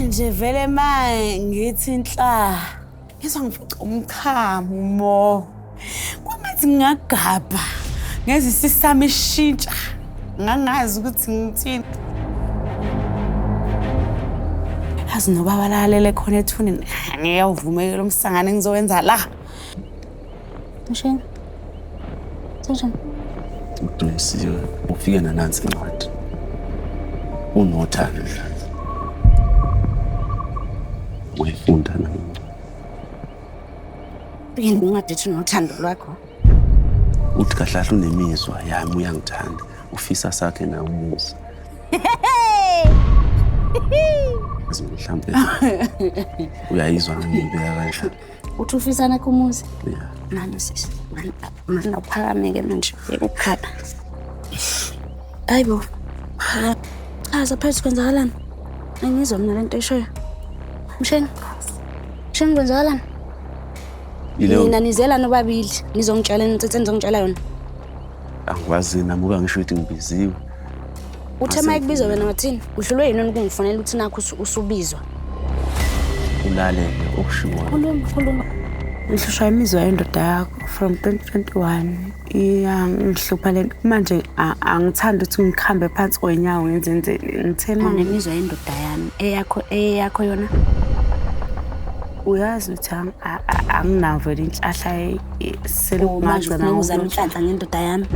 nje vele manje ngithi inhla. Ngizwa ngifica umkhamo mo. Kwamathi ngingagabha. Ngeze isisami ishintsha. Ngangazi ukuthi ngithini. Yazi noba balalele khona ethuneni. Ngeke uvumekele umsangane engizowenza la. Mshini. Sasha. Uqinisiwe ufike nanansi incwadi. Unothando nje. Uyifunda nami. Yini ungadethi nothando lwakho? Uthi kahlahla unemizwa yami uyangithanda. Ufisa sakhe na umuzi. Mhlambe uyayizwa ngibeka kanjani? Uthi ufisa nakho umuzi? Yeah. Nani sisi? Manje uphakameke manje ukukhala. Hayibo. Zaphethe kwenzakalani? Angizwa mina lento eshoyo. Mshini kwenzakalani? Mina nizela nobabili nizongitshela insithe nizongitshela yona. Angikwazi nami uba ngisho ukuthi ngibiziwe. Uthe mayekubizwa wena wathini? Uhlulwe yini ukungifonela ukuthi nakho usubizwa? Ulalele okushiwo. Khuluma. Ngihlushwa imizwa yendoda yakho from 2021. Ngihlupha lento manje angithandi ukuthi ngikhambe phansi kwenyawo ngenze ngithema nemizwa yendoda yami eyakho yona. Uyazi ukuthi anginavo inhlahla manje ufuna ukuzama inhlanhla ngendoda yami.